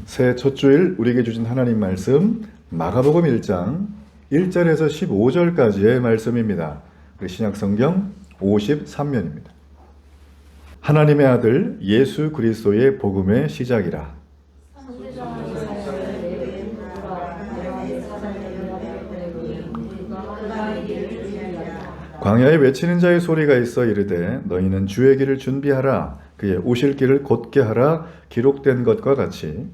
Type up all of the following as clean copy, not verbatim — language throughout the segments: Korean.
새해 첫 주일 우리에게 주신 하나님 말씀 마가복음 1장 1절에서 15절까지의 말씀입니다. 우리 신약성경 53면입니다. 하나님의 아들 예수 그리스도의 복음의 시작이라. 광야에 외치는 자의 소리가 있어 이르되 너희는 주의 길을 준비하라. 그의 오실 길을 곧게 하라. 기록된 것과 같이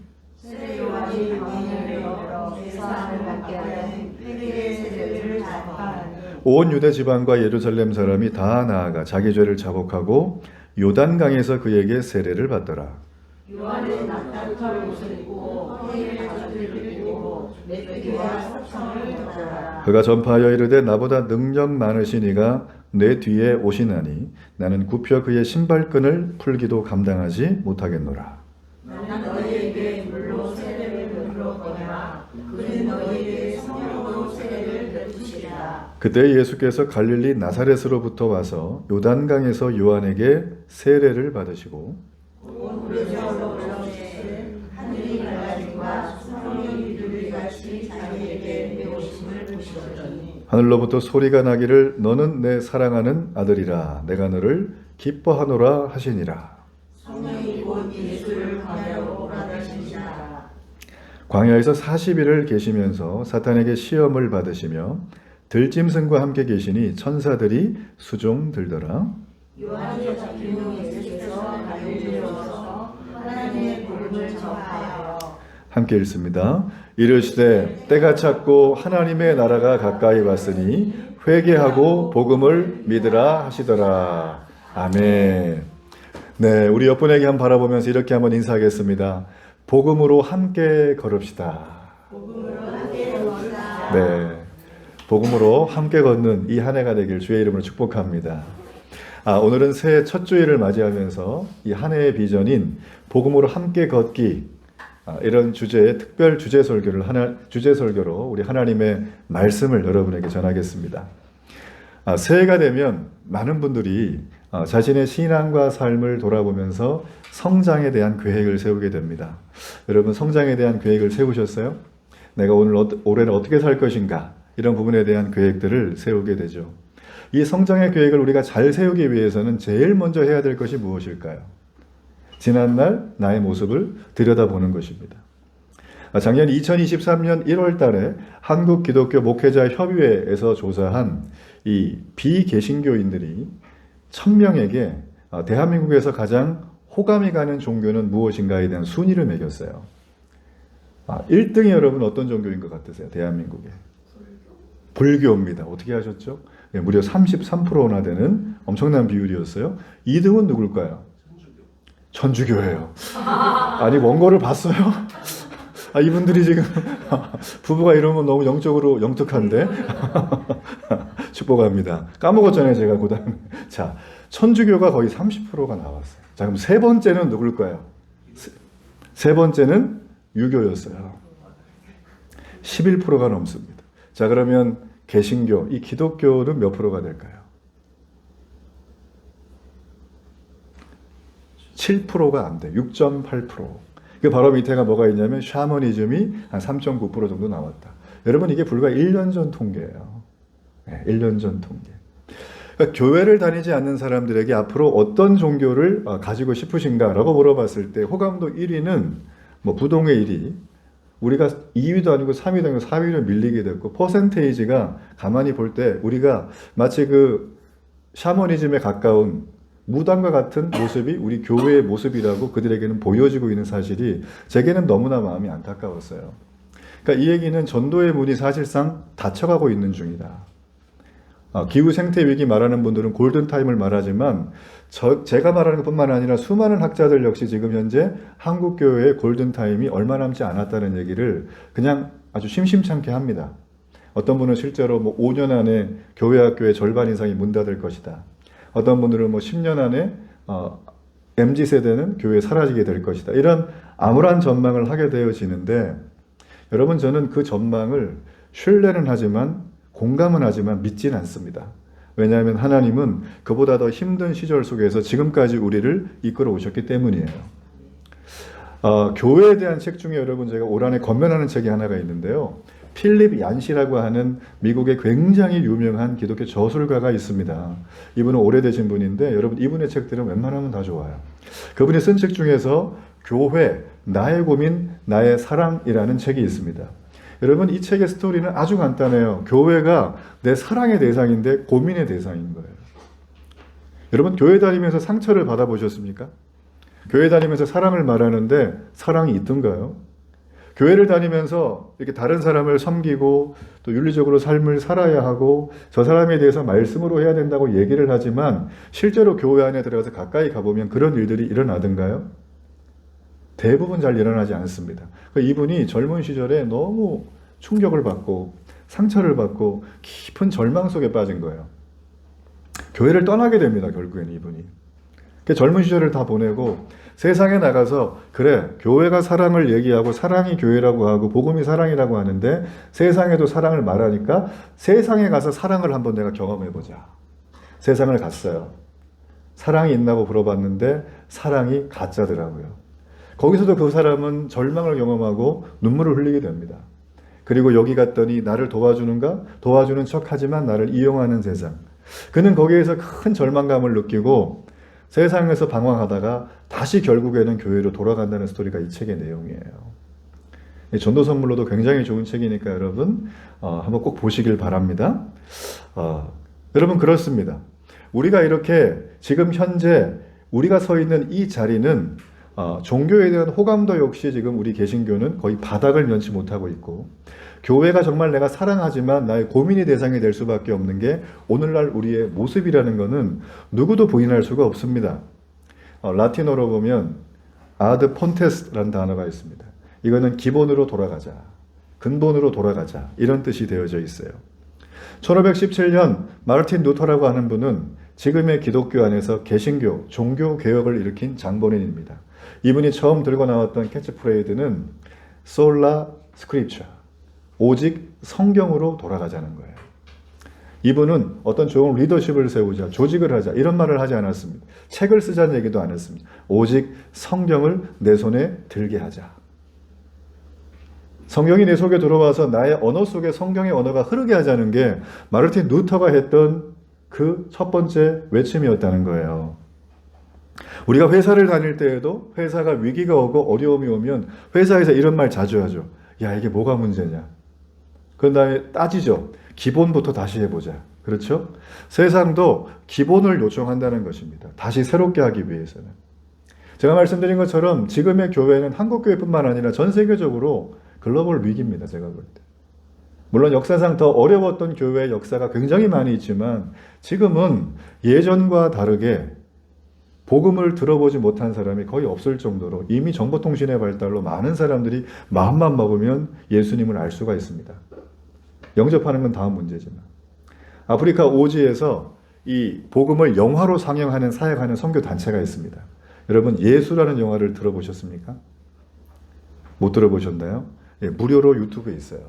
온 유대 지방과 예루살렘 사람이 다 나아가 자기 죄를 자복하고 요단강에서 그에게 세례를 받더라. 요한은 낙타털 옷을 입고 해를 가죽을 입고 메뚜기와 사청을 덮더라. 그가 전파하여 이르되 나보다 능력 많으신 이가 내 뒤에 오시나니 나는 굽혀 그의 신발끈을 풀기도 감당하지 못하겠노라. 나는 너희에게 물로 세례를 베풀었거니와 그는 너희에게 성령으로 세례를 베푸시리라. 그때 예수께서 갈릴리 나사렛으로부터 와서 요단강에서 요한에게 세례를 받으시고 온 우리처럼 하늘이 갈라짐과 성령이 비둘기같이 자기에게 내오심을 보시더니 하늘로부터 소리가 나기를 너는 내 사랑하는 아들이라 내가 너를 기뻐하노라 하시니라. 성령이 곧 예수를 광야로 보내시니라. 광야에서 40일을 계시면서 사탄에게 시험을 받으시며 들짐승과 함께 계시니 천사들이 수종 들더라. 요한이 잡힌 후 예수께서 갈릴리로 와서 하나님의 복음을 전하여 함께 읽습니다. 이르시되 때가 찼고 하나님의 나라가 가까이 왔으니 회개하고 복음을 믿으라 하시더라. 아멘. 네, 우리 옆분에게 한번 바라보면서 이렇게 한번 인사하겠습니다. 복음으로 함께 걸읍시다. 복음으로 함께 걸읍시다. 네, 복음으로 함께 걷는 이 한 해가 되길 주의 이름으로 축복합니다. 오늘은 새해 첫 주일을 맞이하면서 이 한 해의 비전인 복음으로 함께 걷기 이런 주제의 특별 주제 설교로 우리 하나님의 말씀을 여러분에게 전하겠습니다. 새해가 되면 많은 분들이 자신의 신앙과 삶을 돌아보면서 성장에 대한 계획을 세우게 됩니다. 여러분 성장에 대한 계획을 세우셨어요? 내가 올해는 어떻게 살 것인가? 이런 부분에 대한 계획들을 세우게 되죠. 이 성장의 계획을 우리가 잘 세우기 위해서는 제일 먼저 해야 될 것이 무엇일까요? 지난날 나의 모습을 들여다보는 것입니다. 작년 2023년 1월 달에 한국기독교 목회자 협의회에서 조사한 이 비개신교인들이 1000명에게 대한민국에서 가장 호감이 가는 종교는 무엇인가에 대한 순위를 매겼어요. 1등이 여러분 어떤 종교인 것 같으세요? 대한민국에. 불교입니다. 어떻게 하셨죠? 네, 무려 33%나 되는 엄청난 비율이었어요. 2등은 누굴까요? 천주교예요. 아니 원고를 봤어요? 이분들이 지금 부부가 이러면 너무 영적으로 영특한데 축복합니다. 까먹었잖아요 제가 그 다음에. 자, 천주교가 거의 30%가 나왔어요. 자, 그럼 세 번째는 누굴까요? 세 번째는 유교였어요. 11%가 넘습니다. 자, 그러면 개신교, 이 기독교는 몇 프로가 될까요? 7%가 안 돼요. 6.8%. 그 바로 밑에가 뭐가 있냐면 샤머니즘이 한 3.9% 정도 나왔다. 여러분 이게 불과 1년 전 통계예요. 네, 1년 전 통계. 그러니까 교회를 다니지 않는 사람들에게 앞으로 어떤 종교를 가지고 싶으신가라고 물어봤을 때 호감도 1위는 뭐 부동의 1위, 우리가 2위도 아니고 3위도 아니고 4위로 밀리게 됐고 퍼센테이지가 가만히 볼 때 우리가 마치 그 샤머니즘에 가까운 무당과 같은 모습이 우리 교회의 모습이라고 그들에게는 보여지고 있는 사실이 제게는 너무나 마음이 안타까웠어요. 그러니까 이 얘기는 전도의 문이 사실상 닫혀가고 있는 중이다. 기후 생태 위기 말하는 분들은 골든타임을 말하지만 제가 말하는 것뿐만 아니라 수많은 학자들 역시 지금 현재 한국교회의 골든타임이 얼마 남지 않았다는 얘기를 그냥 아주 심심찮게 합니다. 어떤 분은 실제로 뭐 5년 안에 교회 학교의 절반 이상이 문 닫을 것이다. 어떤 분들은 뭐 10년 안에 MZ세대는 교회에 사라지게 될 것이다. 이런 암울한 전망을 하게 되어지는데 여러분 저는 그 전망을 신뢰는 하지만 공감은 하지만 믿지는 않습니다. 왜냐하면 하나님은 그보다 더 힘든 시절 속에서 지금까지 우리를 이끌어 오셨기 때문이에요. 교회에 대한 책 중에 여러분 제가 올 한해 권면하는 책이 하나가 있는데요. 필립 얀시라고 하는 미국의 굉장히 유명한 기독교 저술가가 있습니다. 이분은 오래되신 분인데 여러분 이분의 책들은 웬만하면 다 좋아요. 그분이 쓴 책 중에서 교회, 나의 고민, 나의 사랑이라는 책이 있습니다. 여러분 이 책의 스토리는 아주 간단해요. 교회가 내 사랑의 대상인데 고민의 대상인 거예요. 여러분 교회 다니면서 상처를 받아보셨습니까? 교회 다니면서 사랑을 말하는데 사랑이 있던가요? 교회를 다니면서 이렇게 다른 사람을 섬기고 또 윤리적으로 삶을 살아야 하고 저 사람에 대해서 말씀으로 해야 된다고 얘기를 하지만 실제로 교회 안에 들어가서 가까이 가보면 그런 일들이 일어나던가요? 대부분 잘 일어나지 않습니다. 이분이 젊은 시절에 너무 충격을 받고 상처를 받고 깊은 절망 속에 빠진 거예요. 교회를 떠나게 됩니다. 결국에는 이분이. 젊은 시절을 다 보내고 세상에 나가서 그래 교회가 사랑을 얘기하고 사랑이 교회라고 하고 복음이 사랑이라고 하는데 세상에도 사랑을 말하니까 세상에 가서 사랑을 한번 내가 경험해보자. 세상을 갔어요. 사랑이 있나고 물어봤는데 사랑이 가짜더라고요. 거기서도 그 사람은 절망을 경험하고 눈물을 흘리게 됩니다. 그리고 여기 갔더니 나를 도와주는가? 도와주는 척하지만 나를 이용하는 세상. 그는 거기에서 큰 절망감을 느끼고 세상에서 방황하다가 다시 결국에는 교회로 돌아간다는 스토리가 이 책의 내용이에요. 전도 선물로도 굉장히 좋은 책이니까 여러분 한번 꼭 보시길 바랍니다. 여러분 그렇습니다. 우리가 이렇게 지금 현재 우리가 서 있는 이 자리는 종교에 대한 호감도 역시 지금 우리 개신교는 거의 바닥을 면치 못하고 있고 교회가 정말 내가 사랑하지만 나의 고민의 대상이 될 수밖에 없는 게 오늘날 우리의 모습이라는 것은 누구도 부인할 수가 없습니다. 라틴어로 보면 ad fontes라는 단어가 있습니다. 이거는 기본으로 돌아가자, 근본으로 돌아가자 이런 뜻이 되어져 있어요. 1517년 마르틴 루터라고 하는 분은 지금의 기독교 안에서 개신교, 종교 개혁을 일으킨 장본인입니다. 이분이 처음 들고 나왔던 캐치프레이즈는 솔라 스크립처, 오직 성경으로 돌아가자는 거예요. 이분은 어떤 좋은 리더십을 세우자, 조직을 하자 이런 말을 하지 않았습니다. 책을 쓰자는 얘기도 안 했습니다. 오직 성경을 내 손에 들게 하자. 성경이 내 속에 들어와서 나의 언어 속에 성경의 언어가 흐르게 하자는 게 마르틴 루터가 했던 그 첫 번째 외침이었다는 거예요. 우리가 회사를 다닐 때에도 회사가 위기가 오고 어려움이 오면 회사에서 이런 말 자주 하죠. 야, 이게 뭐가 문제냐. 그 다음에 따지죠. 기본부터 다시 해보자. 그렇죠? 세상도 기본을 요청한다는 것입니다. 다시 새롭게 하기 위해서는. 제가 말씀드린 것처럼 지금의 교회는 한국교회뿐만 아니라 전 세계적으로 글로벌 위기입니다. 제가 볼 때. 물론 역사상 더 어려웠던 교회의 역사가 굉장히 많이 있지만 지금은 예전과 다르게 복음을 들어보지 못한 사람이 거의 없을 정도로 이미 정보통신의 발달로 많은 사람들이 마음만 먹으면 예수님을 알 수가 있습니다. 영접하는 건 다음 문제지만 아프리카 오지에서 이 복음을 영화로 상영하는 사역하는 선교 단체가 있습니다. 여러분 예수라는 영화를 들어보셨습니까? 못 들어보셨나요? 예, 무료로 유튜브에 있어요.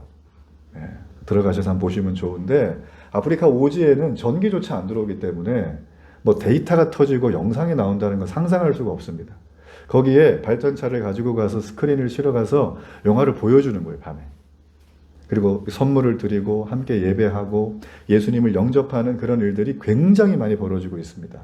예, 들어가셔서 한번 보시면 좋은데 아프리카 오지에는 전기조차 안 들어오기 때문에 뭐 데이터가 터지고 영상이 나온다는 건 상상할 수가 없습니다. 거기에 발전차를 가지고 가서 스크린을 실어가서 영화를 보여주는 거예요, 밤에. 그리고 선물을 드리고 함께 예배하고 예수님을 영접하는 그런 일들이 굉장히 많이 벌어지고 있습니다.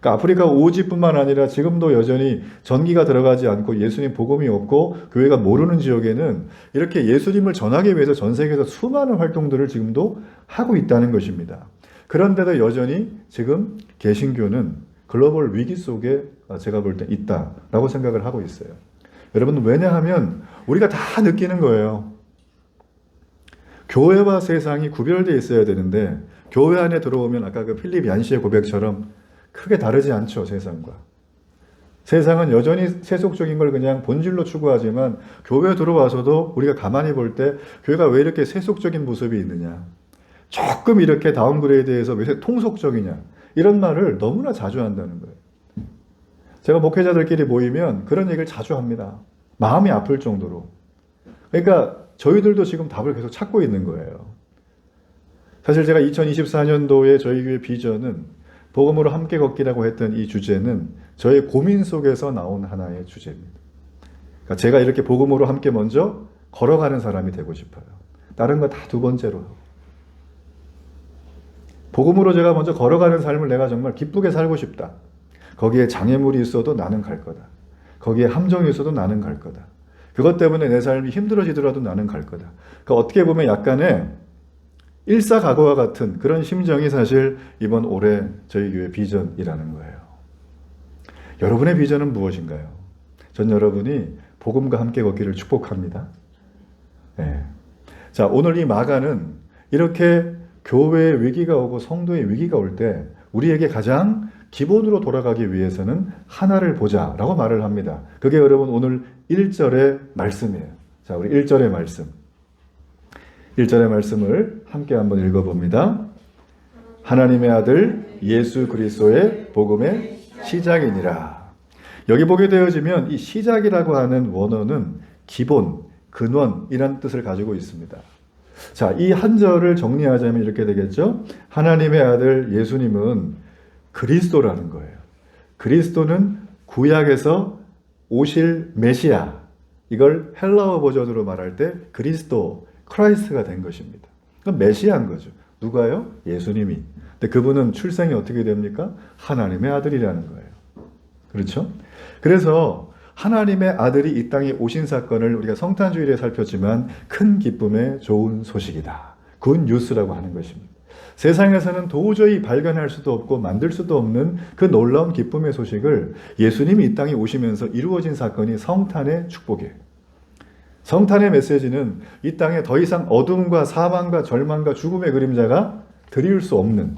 그러니까 아프리카 오지뿐만 아니라 지금도 여전히 전기가 들어가지 않고 예수님 복음이 없고 교회가 모르는 지역에는 이렇게 예수님을 전하기 위해서 전 세계에서 수많은 활동들을 지금도 하고 있다는 것입니다. 그런데도 여전히 지금 개신교는 글로벌 위기 속에 제가 볼 때 있다라고 생각을 하고 있어요. 여러분 왜냐하면 우리가 다 느끼는 거예요. 교회와 세상이 구별되어 있어야 되는데 교회 안에 들어오면 아까 그 필립 얀시의 고백처럼 크게 다르지 않죠. 세상과. 세상은 여전히 세속적인 걸 그냥 본질로 추구하지만 교회에 들어와서도 우리가 가만히 볼 때 교회가 왜 이렇게 세속적인 모습이 있느냐. 조금 이렇게 다운그레이드해서 왜 통속적이냐. 이런 말을 너무나 자주 한다는 거예요. 제가 목회자들끼리 모이면 그런 얘기를 자주 합니다. 마음이 아플 정도로. 그러니까 저희들도 지금 답을 계속 찾고 있는 거예요. 사실 제가 2024년도에 저희 교회 비전은 복음으로 함께 걷기라고 했던 이 주제는 저의 고민 속에서 나온 하나의 주제입니다. 그러니까 제가 이렇게 복음으로 함께 먼저 걸어가는 사람이 되고 싶어요. 다른 거 다 두 번째로. 복음으로 제가 먼저 걸어가는 삶을 내가 정말 기쁘게 살고 싶다. 거기에 장애물이 있어도 나는 갈 거다. 거기에 함정이 있어도 나는 갈 거다. 그것 때문에 내 삶이 힘들어지더라도 나는 갈 거다. 그러니까 어떻게 보면 약간의 일사각오와 같은 그런 심정이 사실 이번 올해 저희 교회 비전이라는 거예요. 여러분의 비전은 무엇인가요? 전 여러분이 복음과 함께 걷기를 축복합니다. 네. 자, 오늘 이 마가는 이렇게 교회의 위기가 오고 성도의 위기가 올 때 우리에게 가장 기본으로 돌아가기 위해서는 하나를 보자라고 말을 합니다. 그게 여러분 오늘 1절의 말씀이에요. 자, 우리 1절의 말씀. 1절의 말씀을 함께 한번 읽어봅니다. 하나님의 아들 예수 그리스도의 복음의 시작이니라. 여기 보게 되어지면 이 시작이라고 하는 원어는 기본, 근원이라는 뜻을 가지고 있습니다. 자, 이 한 절을 정리하자면 이렇게 되겠죠. 하나님의 아들 예수님은 그리스도라는 거예요. 그리스도는 구약에서 오실 메시아, 이걸 헬라어 버전으로 말할 때 그리스도, 크라이스트가 된 것입니다. 그럼 메시아인 거죠. 누가요? 예수님이. 근데 그분은 출생이 어떻게 됩니까? 하나님의 아들이라는 거예요. 그렇죠? 그래서 하나님의 아들이 이 땅에 오신 사건을 우리가 성탄주일에 살폈지만 큰 기쁨의 좋은 소식이다. 굿 뉴스라고 하는 것입니다. 세상에서는 도저히 발견할 수도 없고 만들 수도 없는 그 놀라운 기쁨의 소식을 예수님이 이 땅에 오시면서 이루어진 사건이 성탄의 축복이에요. 성탄의 메시지는 이 땅에 더 이상 어둠과 사망과 절망과 죽음의 그림자가 드리울 수 없는,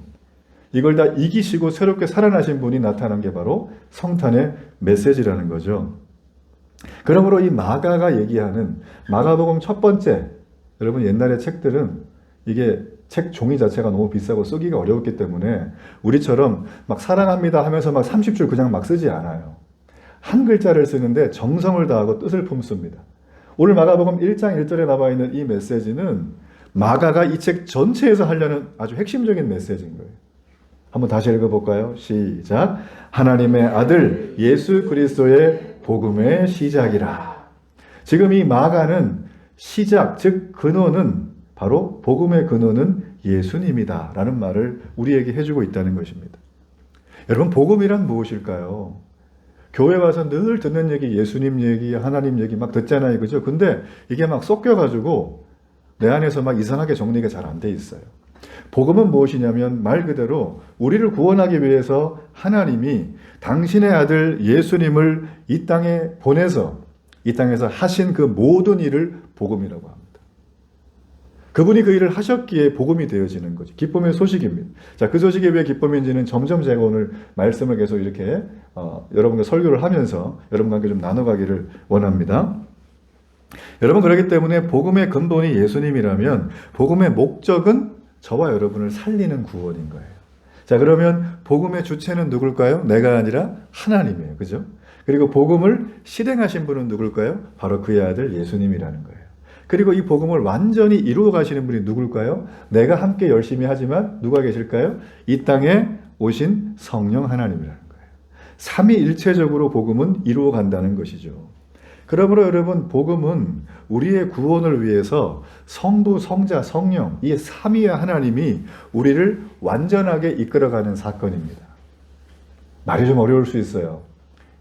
이걸 다 이기시고 새롭게 살아나신 분이 나타난 게 바로 성탄의 메시지라는 거죠. 그러므로 이 마가가 얘기하는 마가복음 첫 번째, 여러분 옛날의 책들은 이게 책 종이 자체가 너무 비싸고 쓰기가 어려웠기 때문에 우리처럼 막 사랑합니다 하면서 막 30줄 그냥 막 쓰지 않아요. 한 글자를 쓰는데 정성을 다하고 뜻을 품습니다. 오늘 마가복음 1장 1절에 나와 있는 이 메시지는 마가가 이 책 전체에서 하려는 아주 핵심적인 메시지인 거예요. 한번 다시 읽어볼까요? 시작. 하나님의 아들 예수 그리스도의 복음의 시작이라. 지금 이 마가는 시작, 즉 근원은 바로 복음의 근원은 예수님이다 라는 말을 우리에게 해주고 있다는 것입니다. 여러분, 복음이란 무엇일까요? 교회 와서 늘 듣는 얘기, 예수님 얘기, 하나님 얘기 막 듣잖아요. 그죠? 근데 이게 막 섞여가지고 내 안에서 막 이상하게 정리가 잘 안 돼 있어요. 복음은 무엇이냐면 말 그대로 우리를 구원하기 위해서 하나님이 당신의 아들 예수님을 이 땅에 보내서 이 땅에서 하신 그 모든 일을 복음이라고 합니다. 그분이 그 일을 하셨기에 복음이 되어지는 거죠. 기쁨의 소식입니다. 자, 그 소식이 왜 기쁨인지는 점점 제가 오늘 말씀을 계속 이렇게 여러분과 설교를 하면서 여러분과 함께 좀 나눠가기를 원합니다. 여러분, 그렇기 때문에 복음의 근본이 예수님이라면 복음의 목적은 저와 여러분을 살리는 구원인 거예요. 자, 그러면 복음의 주체는 누굴까요? 내가 아니라 하나님이에요. 그죠? 그리고 복음을 실행하신 분은 누굴까요? 바로 그의 아들 예수님이라는 거예요. 그리고 이 복음을 완전히 이루어 가시는 분이 누굴까요? 내가 함께 열심히 하지만 누가 계실까요? 이 땅에 오신 성령 하나님이라는 거예요. 삼위일체적으로 복음은 이루어 간다는 것이죠. 그러므로 여러분, 복음은 우리의 구원을 위해서 성부, 성자, 성령, 이 삼위의 하나님이 우리를 완전하게 이끌어가는 사건입니다. 말이 좀 어려울 수 있어요.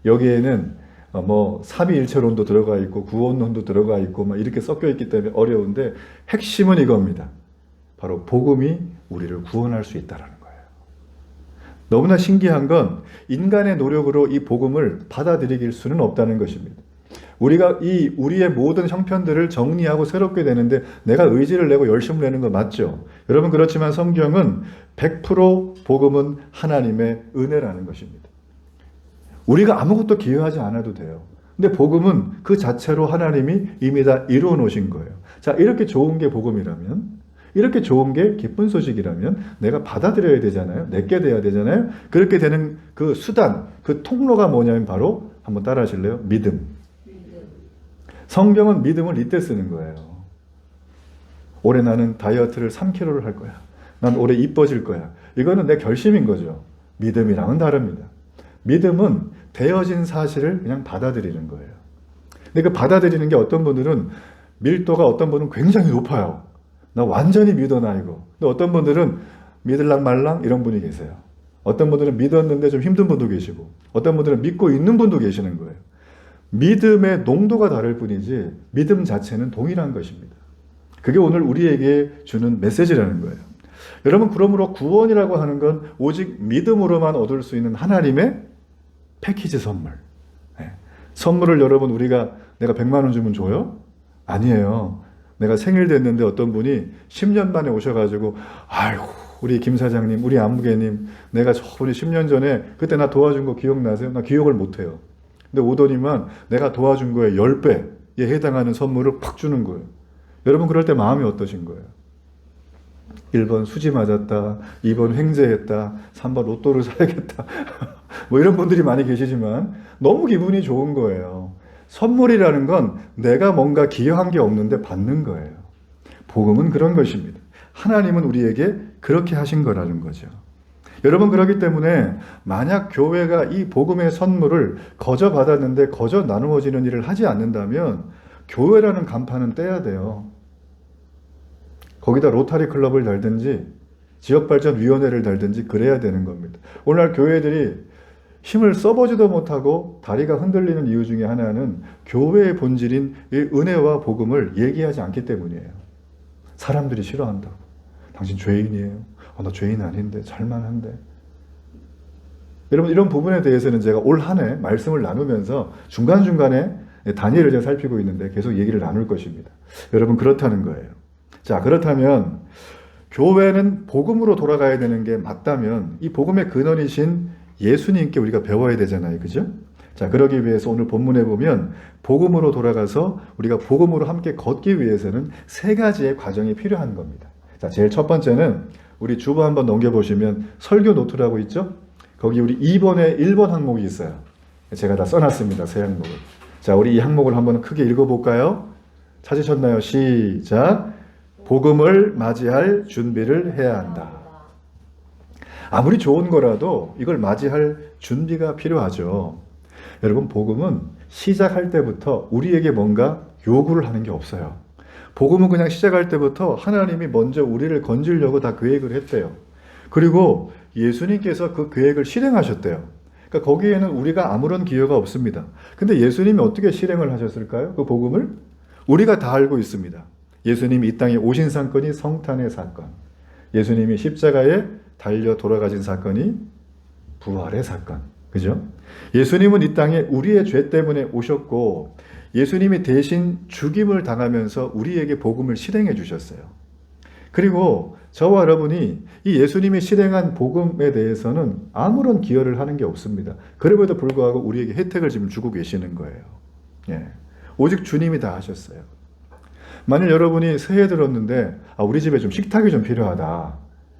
여기에는 삼위일체론도 들어가 있고 구원론도 들어가 있고 막 이렇게 섞여 있기 때문에 어려운데 핵심은 이겁니다. 바로 복음이 우리를 구원할 수 있다는 거예요. 너무나 신기한 건 인간의 노력으로 이 복음을 받아들이길 수는 없다는 것입니다. 우리가 우리의 모든 형편들을 정리하고 새롭게 되는데 내가 의지를 내고 열심을 내는 거 맞죠? 여러분, 그렇지만 성경은 100% 복음은 하나님의 은혜라는 것입니다. 우리가 아무것도 기여하지 않아도 돼요. 근데 복음은 그 자체로 하나님이 이미 다 이루어 놓으신 거예요. 자, 이렇게 좋은 게 복음이라면, 이렇게 좋은 게 기쁜 소식이라면 내가 받아들여야 되잖아요. 내게 돼야 되잖아요. 그렇게 되는 그 수단, 그 통로가 뭐냐면 바로 한번 따라 하실래요? 믿음. 성경은 믿음을 이때 쓰는 거예요. 올해 나는 다이어트를 3kg를 할 거야. 난 올해 이뻐질 거야. 이거는 내 결심인 거죠. 믿음이랑은 다릅니다. 믿음은 되어진 사실을 그냥 받아들이는 거예요. 근데 그 받아들이는 게 어떤 분들은 밀도가 어떤 분은 굉장히 높아요. 나 완전히 믿어나 이거. 근데 어떤 분들은 믿을랑 말랑 이런 분이 계세요. 어떤 분들은 믿었는데 좀 힘든 분도 계시고 어떤 분들은 믿고 있는 분도 계시는 거예요. 믿음의 농도가 다를 뿐이지 믿음 자체는 동일한 것입니다. 그게 오늘 우리에게 주는 메시지라는 거예요. 여러분, 그러므로 구원이라고 하는 건 오직 믿음으로만 얻을 수 있는 하나님의 패키지 선물. 네. 선물을 여러분 내가 100만 원 주면 줘요? 아니에요. 내가 생일 됐는데 어떤 분이 10년 만에 오셔가지고 아이고 우리 김 사장님, 우리 안무개님, 내가 저번에 10년 전에 그때 나 도와준 거 기억나세요? 나 기억을 못해요. 근데 오더니만 내가 도와준 거에 10배에 해당하는 선물을 팍 주는 거예요. 여러분, 그럴 때 마음이 어떠신 거예요? 1번 수지 맞았다, 2번 횡재했다, 3번 로또를 사야겠다. 뭐 이런 분들이 많이 계시지만 너무 기분이 좋은 거예요. 선물이라는 건 내가 뭔가 기여한 게 없는데 받는 거예요. 복음은 그런 것입니다. 하나님은 우리에게 그렇게 하신 거라는 거죠. 여러분, 그렇기 때문에 만약 교회가 이 복음의 선물을 거저 받았는데 거저 나누어지는 일을 하지 않는다면 교회라는 간판은 떼야 돼요. 거기다 로타리 클럽을 달든지 지역발전위원회를 달든지 그래야 되는 겁니다. 오늘날 교회들이 힘을 써보지도 못하고 다리가 흔들리는 이유 중에 하나는 교회의 본질인 이 은혜와 복음을 얘기하지 않기 때문이에요. 사람들이 싫어한다고. 당신 죄인이에요. 나 죄인 아닌데 잘만한데. 여러분, 이런 부분에 대해서는 제가 올 한 해 말씀을 나누면서 중간중간에 단위를 제가 살피고 있는데 계속 얘기를 나눌 것입니다. 여러분, 그렇다는 거예요. 자, 그렇다면 교회는 복음으로 돌아가야 되는 게 맞다면 이 복음의 근원이신 예수님께 우리가 배워야 되잖아요. 그죠? 자, 그러기 위해서 오늘 본문에 보면 복음으로 돌아가서 우리가 복음으로 함께 걷기 위해서는 세 가지의 과정이 필요한 겁니다. 자, 제일 첫 번째는 우리 주보 한번 넘겨보시면 설교 노트라고 있죠? 거기 우리 2번에 1번 항목이 있어요. 제가 다 써놨습니다. 세 항목을. 자, 우리 이 항목을 한번 크게 읽어볼까요? 찾으셨나요? 시작. 복음을 맞이할 준비를 해야 한다. 아무리 좋은 거라도 이걸 맞이할 준비가 필요하죠. 여러분, 복음은 시작할 때부터 우리에게 뭔가 요구를 하는 게 없어요. 복음은 그냥 시작할 때부터 하나님이 먼저 우리를 건지려고 다 계획을 했대요. 그리고 예수님께서 그 계획을 실행하셨대요. 그러니까 거기에는 우리가 아무런 기여가 없습니다. 근데 예수님이 어떻게 실행을 하셨을까요? 그 복음을? 우리가 다 알고 있습니다. 예수님이 이 땅에 오신 사건이 성탄의 사건. 예수님이 십자가에 달려 돌아가신 사건이 부활의 사건. 그죠? 예수님은 이 땅에 우리의 죄 때문에 오셨고 예수님이 대신 죽임을 당하면서 우리에게 복음을 실행해 주셨어요. 그리고 저와 여러분이 이 예수님이 실행한 복음에 대해서는 아무런 기여를 하는 게 없습니다. 그럼에도 불구하고 우리에게 혜택을 지금 주고 계시는 거예요. 예. 오직 주님이 다 하셨어요. 만일 여러분이 새해 들었는데 우리 집에 좀 식탁이 좀 필요하다.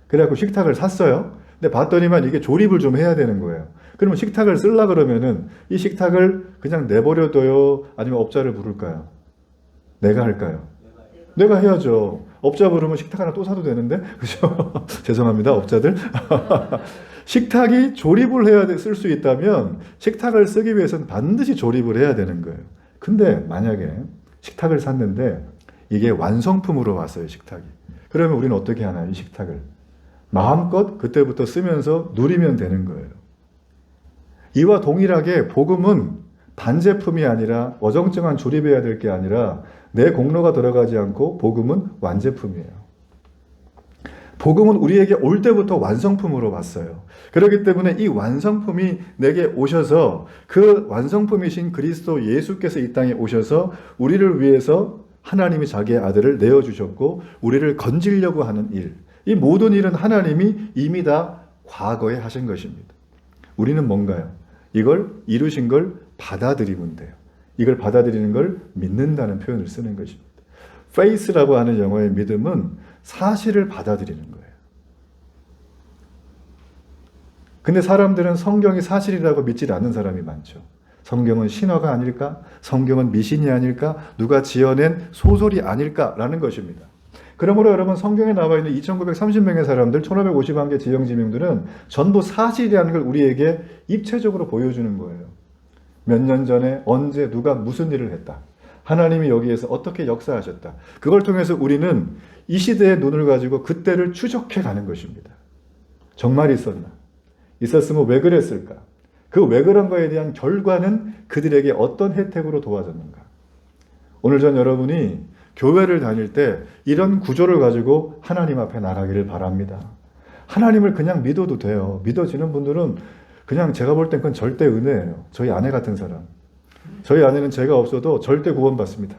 그래갖고 식탁을 샀어요. 근데 봤더니만 이게 조립을 좀 해야 되는 거예요. 그러면 식탁을 쓰려 그러면은 이 식탁을 그냥 내버려둬요? 아니면 업자를 부를까요? 내가 할까요? 내가 해야죠. 업자 부르면 식탁 하나 또 사도 되는데, 그죠? 죄송합니다, 업자들. 식탁이 조립을 해야 쓸 수 있다면 식탁을 쓰기 위해서는 반드시 조립을 해야 되는 거예요. 근데 만약에 식탁을 샀는데 이게 완성품으로 왔어요, 식탁이. 그러면 우리는 어떻게 하나요, 이 식탁을? 마음껏 그때부터 쓰면서 누리면 되는 거예요. 이와 동일하게 복음은 반제품이 아니라 어정쩡한 조립해야 될 게 아니라 내 공로가 들어가지 않고 복음은 완제품이에요. 복음은 우리에게 올 때부터 완성품으로 왔어요. 그렇기 때문에 이 완성품이 내게 오셔서 그 완성품이신 그리스도 예수께서 이 땅에 오셔서 우리를 위해서 하나님이 자기의 아들을 내어주셨고 우리를 건지려고 하는 일, 이 모든 일은 하나님이 이미 다 과거에 하신 것입니다. 우리는 뭔가요? 이걸 이루신 걸 받아들이면 돼요. 이걸 받아들이는 걸 믿는다는 표현을 쓰는 것입니다. faith라고 하는 영어의 믿음은 사실을 받아들이는 거예요. 근데 사람들은 성경이 사실이라고 믿지 않는 사람이 많죠. 성경은 신화가 아닐까? 성경은 미신이 아닐까? 누가 지어낸 소설이 아닐까라는 것입니다. 그러므로 여러분, 성경에 나와 있는 2930명의 사람들, 1551개 지형지명들은 전부 사실이라는 걸 우리에게 입체적으로 보여주는 거예요. 몇 년 전에 언제 누가 무슨 일을 했다. 하나님이 여기에서 어떻게 역사하셨다. 그걸 통해서 우리는 이 시대의 눈을 가지고 그때를 추적해 가는 것입니다. 정말 있었나? 있었으면 왜 그랬을까? 그 왜 그런 거에 대한 결과는 그들에게 어떤 혜택으로 도와줬는가? 오늘 전 여러분이 교회를 다닐 때 이런 구조를 가지고 하나님 앞에 나가기를 바랍니다. 하나님을 그냥 믿어도 돼요. 믿어지는 분들은 그냥 제가 볼 땐 그건 절대 은혜예요. 저희 아내 같은 사람. 저희 아내는 제가 없어도 절대 구원받습니다.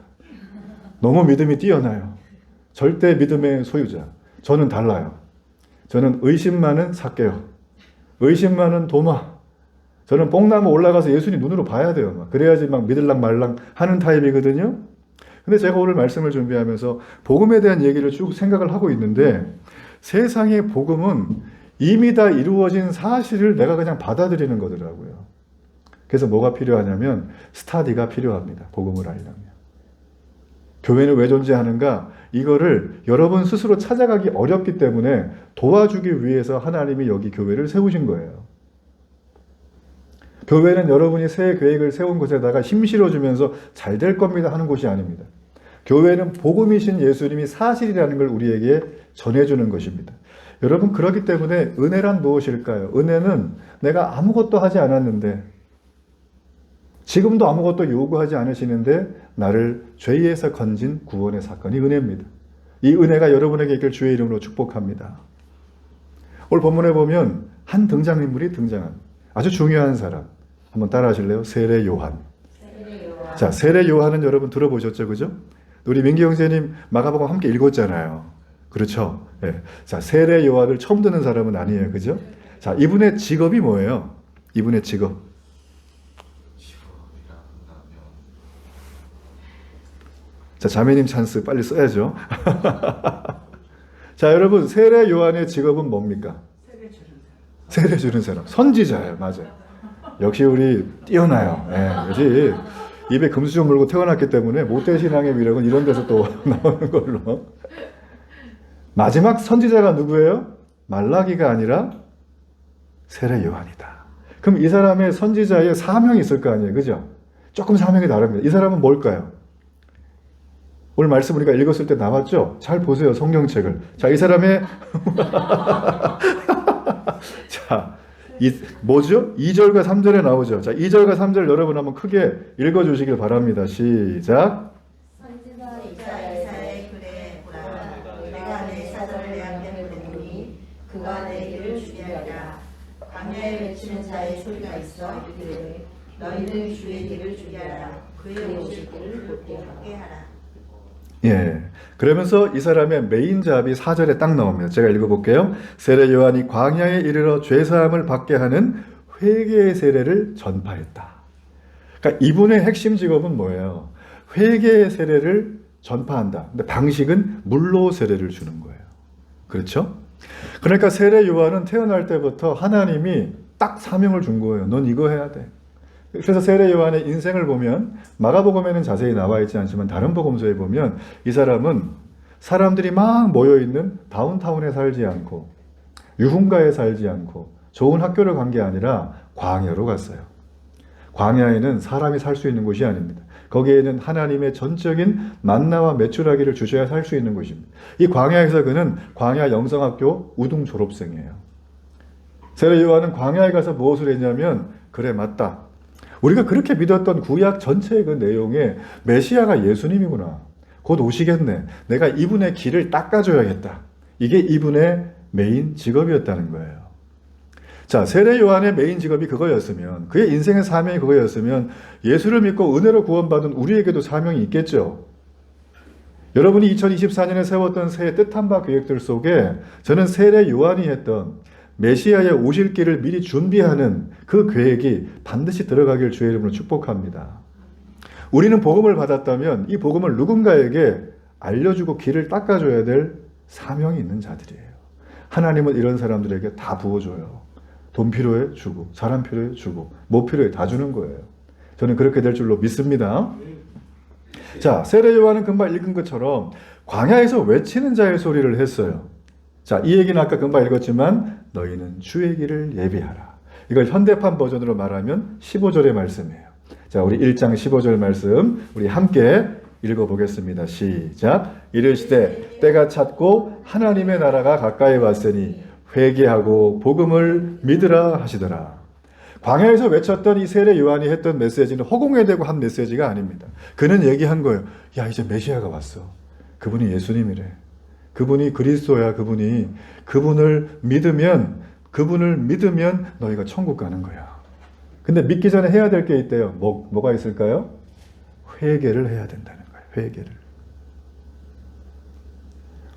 너무 믿음이 뛰어나요. 절대 믿음의 소유자. 저는 달라요. 저는 의심 많은 삭개요. 의심 많은 도마. 저는 뽕나무 올라가서 예수님 눈으로 봐야 돼요. 그래야지 막 믿을랑 말랑 하는 타입이거든요. 근데 제가 오늘 말씀을 준비하면서 복음에 대한 얘기를 쭉 생각을 하고 있는데 세상의 복음은 이미 다 이루어진 사실을 내가 그냥 받아들이는 거더라고요. 그래서 뭐가 필요하냐면 스터디가 필요합니다. 복음을 알려면. 교회는 왜 존재하는가? 이거를 여러분 스스로 찾아가기 어렵기 때문에 도와주기 위해서 하나님이 여기 교회를 세우신 거예요. 교회는 여러분이 새 계획을 세운 곳에다가 힘 실어주면서 잘 될 겁니다 하는 곳이 아닙니다. 교회는 복음이신 예수님이 사실이라는 걸 우리에게 전해주는 것입니다. 여러분 그렇기 때문에 은혜란 무엇일까요? 은혜는 내가 아무것도 하지 않았는데 지금도 아무것도 요구하지 않으시는데 나를 죄에서 건진 구원의 사건이 은혜입니다. 이 은혜가 여러분에게 있길 주의 이름으로 축복합니다. 오늘 본문에 보면 한 등장인물이 등장합니다. 아주 중요한 사람. 한번 따라 하실래요? 세례 요한. 자, 세례 요한은 여러분 들어보셨죠? 그죠? 우리 민기 형제님 마가복음 함께 읽었잖아요. 그렇죠? 네. 자, 세례 요한을 처음 듣는 사람은 아니에요. 그죠? 자, 이분의 직업이 뭐예요? 이분의 직업. 자, 자매님 찬스 빨리 써야죠. 자, 여러분 세례 요한의 직업은 뭡니까? 세례 주는 사람. 선지자예요. 맞아요. 역시 우리 뛰어나요. 네, 역시 입에 금수저 물고 태어났기 때문에 모태신앙의 위력은 이런 데서 또 나오는 걸로. 마지막 선지자가 누구예요? 말라기가 아니라 세례 요한이다. 그럼 이 사람의 선지자의 사명이 있을 거 아니에요. 그죠? 조금 사명이 다릅니다. 이 사람은 뭘까요? 오늘 말씀 우리가 읽었을 때 나왔죠? 잘 보세요. 성경책을. 자, 이 사람의 자, 뭐죠? 2절과 3절에 나오죠. 자, 2절과 3절 여러분 한번 크게 읽어주시길 바랍니다. 시작. 선지자 이사야의 글에 보라, 내가 내 사자를 내한테 보내노니 그가 내 일을 준비하리라. 광야에 외치는 자의 소리가 있어 이르되 너희는 주의 길을 준비하라. 그의 오실 길을 곧게 하라. 예. 그러면서 이 사람의 메인 잡이 4절에 딱 나옵니다. 제가 읽어볼게요. 세례 요한이 광야에 이르러 죄사함을 받게 하는 회개의 세례를 전파했다. 그러니까 이분의 핵심 직업은 뭐예요? 회개의 세례를 전파한다. 근데 방식은 물로 세례를 주는 거예요. 그렇죠? 그러니까 세례 요한은 태어날 때부터 하나님이 딱 사명을 준 거예요. 넌 이거 해야 돼. 그래서 세례 요한의 인생을 보면 마가복음에는 자세히 나와 있지 않지만 다른 복음서에 보면 이 사람은 사람들이 막 모여있는 다운타운에 살지 않고 유흥가에 살지 않고 좋은 학교를 간 게 아니라 광야로 갔어요. 광야에는 사람이 살 수 있는 곳이 아닙니다. 거기에는 하나님의 전적인 만나와 메추라기를 주셔야 살 수 있는 곳입니다. 이 광야에서 그는 광야 영성학교 우등 졸업생이에요. 세례 요한은 광야에 가서 무엇을 했냐면 그래 맞다. 우리가 그렇게 믿었던 구약 전체의 그 내용에 메시아가 예수님이구나. 곧 오시겠네. 내가 이분의 길을 닦아줘야겠다. 이게 이분의 메인 직업이었다는 거예요. 자, 세례 요한의 메인 직업이 그거였으면, 그의 인생의 사명이 그거였으면 예수를 믿고 은혜로 구원받은 우리에게도 사명이 있겠죠. 여러분이 2024년에 세웠던 새해 뜻한 바 계획들 속에 저는 세례 요한이 했던 메시아의 오실 길을 미리 준비하는 그 계획이 반드시 들어가길 주의 이름으로 축복합니다. 우리는 복음을 받았다면 이 복음을 누군가에게 알려주고 길을 닦아줘야 될 사명이 있는 자들이에요. 하나님은 이런 사람들에게 다 부어줘요. 돈 필요해 주고, 사람 필요해 주고, 뭐 필요해 다 주는 거예요. 저는 그렇게 될 줄로 믿습니다. 자, 세례 요한은 금방 읽은 것처럼 광야에서 외치는 자의 소리를 했어요. 자, 이 얘기는 아까 금방 읽었지만 너희는 주의 길을 예비하라. 이걸 현대판 버전으로 말하면 15절의 말씀이에요. 자, 우리 1장 15절 말씀 우리 함께 읽어보겠습니다. 시작. 이르시되 때가 찼고 하나님의 나라가 가까이 왔으니 회개하고 복음을 믿으라 하시더라. 광야에서 외쳤던 이 세례 요한이 했던 메시지는 허공에 대고 한 메시지가 아닙니다. 그는 얘기한 거예요. 야, 이제 메시아가 왔어. 그분이 예수님이래. 그분이 그리스도야. 그분을 믿으면 너희가 천국 가는 거야. 근데 믿기 전에 해야 될 게 있대요. 뭐가 있을까요? 회개를 해야 된다는 거예요. 회개를.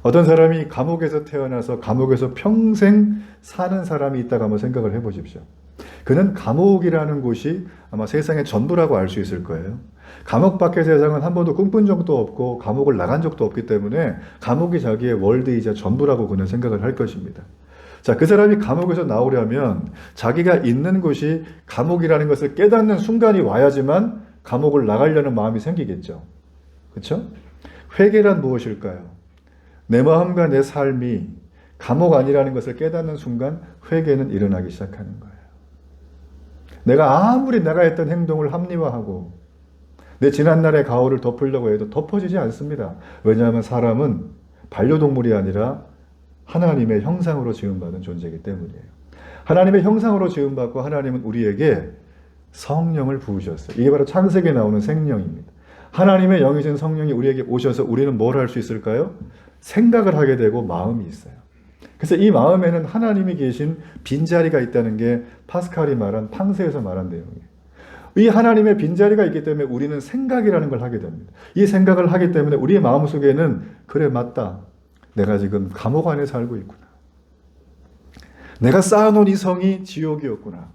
어떤 사람이 감옥에서 태어나서 감옥에서 평생 사는 사람이 있다고 한번 생각을 해보십시오. 그는 감옥이라는 곳이 아마 세상의 전부라고 알 수 있을 거예요. 감옥 밖의 세상은 한 번도 꿈꾼 적도 없고 감옥을 나간 적도 없기 때문에 감옥이 자기의 월드이자 전부라고 그는 생각을 할 것입니다. 자, 그 사람이 감옥에서 나오려면 자기가 있는 곳이 감옥이라는 것을 깨닫는 순간이 와야지만 감옥을 나가려는 마음이 생기겠죠. 그렇죠? 회개란 무엇일까요? 내 마음과 내 삶이 감옥 아니라는 것을 깨닫는 순간 회개는 일어나기 시작하는 거예요. 내가 아무리 내가 했던 행동을 합리화하고 내 지난날의 가오를 덮으려고 해도 덮어지지 않습니다. 왜냐하면 사람은 반려동물이 아니라 하나님의 형상으로 지음받은 존재이기 때문이에요. 하나님의 형상으로 지음받고 하나님은 우리에게 성령을 부으셨어요. 이게 바로 창세기에 나오는 생명입니다. 하나님의 영이신 성령이 우리에게 오셔서 우리는 뭘 할 수 있을까요? 생각을 하게 되고 마음이 있어요. 그래서 이 마음에는 하나님이 계신 빈자리가 있다는 게 파스칼이 말한 팡세에서 말한 내용이에요. 이 하나님의 빈자리가 있기 때문에 우리는 생각이라는 걸 하게 됩니다. 이 생각을 하기 때문에 우리의 마음속에는 그래 맞다. 내가 지금 감옥 안에 살고 있구나. 내가 쌓아놓은 이 성이 지옥이었구나.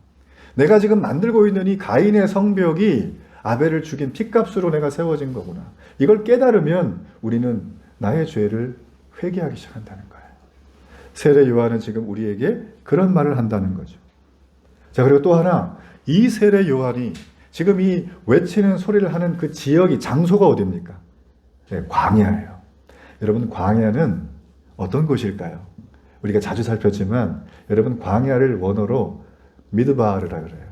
내가 지금 만들고 있는 이 가인의 성벽이 아벨을 죽인 핏값으로 내가 세워진 거구나. 이걸 깨달으면 우리는 나의 죄를 회개하기 시작한다는 거예요. 세례 요한은 지금 우리에게 그런 말을 한다는 거죠. 자, 그리고 또 하나, 이 세례 요한이 지금 이 외치는 소리를 하는 그 지역이, 장소가 어디입니까? 네, 광야예요. 여러분, 광야는 어떤 곳일까요? 우리가 자주 살폈지만 여러분, 광야를 원어로 미드바르라 그래요.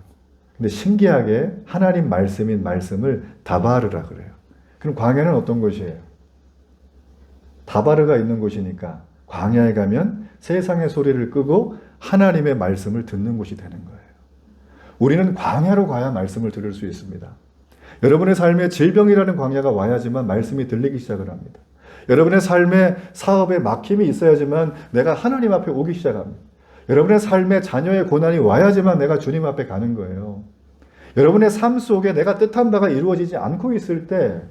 근데 신기하게 하나님 말씀인 말씀을 다바르라 그래요. 그럼 광야는 어떤 곳이에요? 다바르가 있는 곳이니까 광야에 가면 세상의 소리를 끄고 하나님의 말씀을 듣는 곳이 되는 거예요. 우리는 광야로 가야 말씀을 들을 수 있습니다. 여러분의 삶에 질병이라는 광야가 와야지만 말씀이 들리기 시작을 합니다. 여러분의 삶에 사업에 막힘이 있어야지만 내가 하나님 앞에 오기 시작합니다. 여러분의 삶에 자녀의 고난이 와야지만 내가 주님 앞에 가는 거예요. 여러분의 삶 속에 내가 뜻한 바가 이루어지지 않고 있을 때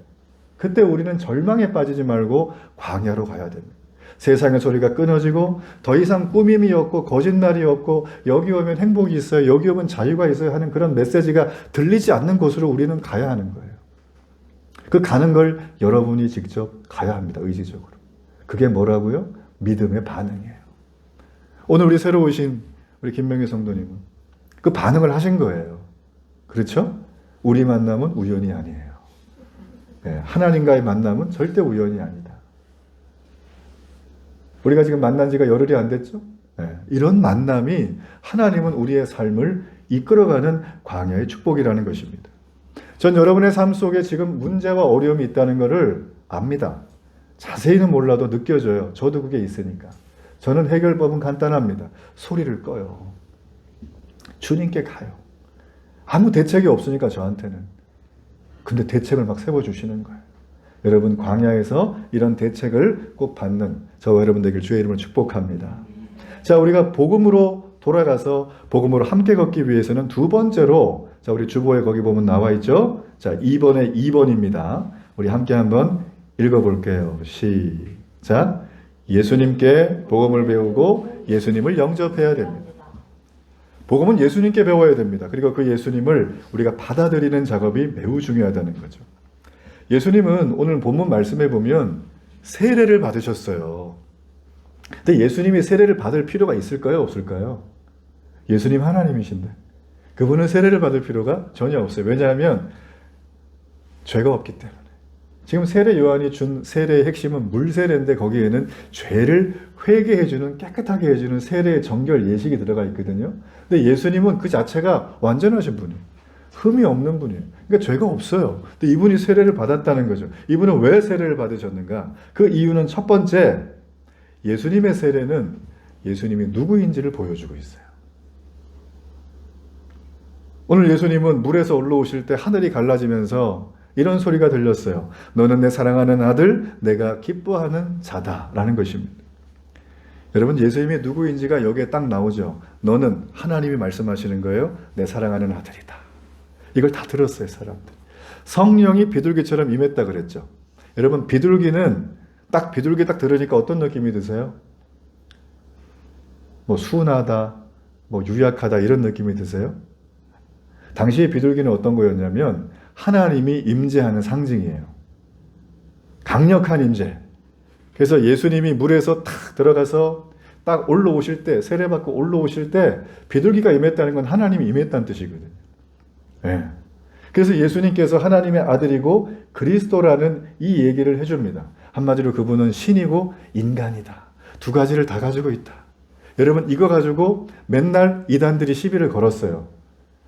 그때 우리는 절망에 빠지지 말고 광야로 가야 됩니다. 세상의 소리가 끊어지고 더 이상 꾸밈이 없고 거짓말이 없고 여기 오면 행복이 있어요. 여기 오면 자유가 있어요 하는 그런 메시지가 들리지 않는 곳으로 우리는 가야 하는 거예요. 그 가는 걸 여러분이 직접 가야 합니다. 의지적으로. 그게 뭐라고요? 믿음의 반응이에요. 오늘 우리 새로 오신 우리 김명희 성도님은 그 반응을 하신 거예요. 그렇죠? 우리 만남은 우연이 아니에요. 네, 하나님과의 만남은 절대 우연이 아니다. 우리가 지금 만난 지가 열흘이 안 됐죠? 네, 이런 만남이 하나님은 우리의 삶을 이끌어가는 광야의 축복이라는 것입니다. 전 여러분의 삶 속에 지금 문제와 어려움이 있다는 것을 압니다. 자세히는 몰라도 느껴져요. 저도 그게 있으니까. 저는 해결법은 간단합니다. 소리를 꺼요. 주님께 가요. 아무 대책이 없으니까 저한테는. 근데 대책을 막 세워주시는 거예요. 여러분, 광야에서 이런 대책을 꼭 받는 저와 여러분 되길 주의 이름으로 축복합니다. 자, 우리가 복음으로 돌아가서 복음으로 함께 걷기 위해서는 두 번째로, 자, 우리 주보에 거기 보면 나와 있죠? 자, 2번에 2번입니다. 우리 함께 한번 읽어볼게요. 시작. 예수님께 복음을 배우고 예수님을 영접해야 됩니다. 복음은 예수님께 배워야 됩니다. 그리고 그 예수님을 우리가 받아들이는 작업이 매우 중요하다는 거죠. 예수님은 오늘 본문 말씀에 보면 세례를 받으셨어요. 근데 예수님이 세례를 받을 필요가 있을까요? 없을까요? 예수님 하나님이신데 그분은 세례를 받을 필요가 전혀 없어요. 왜냐하면 죄가 없기 때문에. 지금 세례 요한이 준 세례의 핵심은 물세례인데 거기에는 죄를 회개해주는, 깨끗하게 해주는 세례의 정결 예식이 들어가 있거든요. 근데 예수님은 그 자체가 완전하신 분이에요. 흠이 없는 분이에요. 그러니까 죄가 없어요. 근데 이분이 세례를 받았다는 거죠. 이분은 왜 세례를 받으셨는가? 그 이유는 첫 번째, 예수님의 세례는 예수님이 누구인지를 보여주고 있어요. 오늘 예수님은 물에서 올라오실 때 하늘이 갈라지면서 이런 소리가 들렸어요. 너는 내 사랑하는 아들, 내가 기뻐하는 자다라는 것입니다. 여러분, 예수님이 누구인지가 여기에 딱 나오죠. 너는, 하나님이 말씀하시는 거예요. 내 사랑하는 아들이다. 이걸 다 들었어요, 사람들. 성령이 비둘기처럼 임했다 그랬죠. 여러분, 비둘기는 비둘기 딱 들으니까 어떤 느낌이 드세요? 뭐 순하다, 뭐 유약하다 이런 느낌이 드세요? 당시의 비둘기는 어떤 거였냐면 하나님이 임재하는 상징이에요. 강력한 임재. 그래서 예수님이 물에서 탁 들어가서 딱 올라오실 때, 세례받고 올라오실 때 비둘기가 임했다는 건 하나님이 임했다는 뜻이거든요. 네. 그래서 예수님께서 하나님의 아들이고 그리스도라는 이 얘기를 해줍니다. 한마디로 그분은 신이고 인간이다. 두 가지를 다 가지고 있다. 여러분, 이거 가지고 맨날 이단들이 시비를 걸었어요.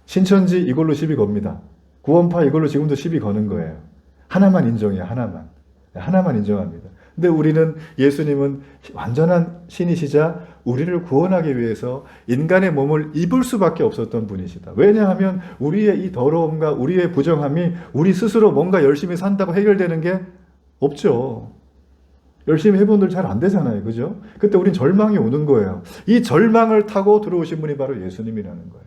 신천지 이걸로 시비 겁니다. 구원파 이걸로 지금도 시비 거는 거예요. 하나만 인정해요. 하나만 인정합니다. 근데 우리는 예수님은 완전한 신이시자 우리를 구원하기 위해서 인간의 몸을 입을 수밖에 없었던 분이시다. 왜냐하면 우리의 이 더러움과 우리의 부정함이 우리 스스로 뭔가 열심히 산다고 해결되는 게 없죠. 열심히 해본들 잘 안 되잖아요. 그죠? 그때 우린 절망이 오는 거예요. 이 절망을 타고 들어오신 분이 바로 예수님이라는 거예요.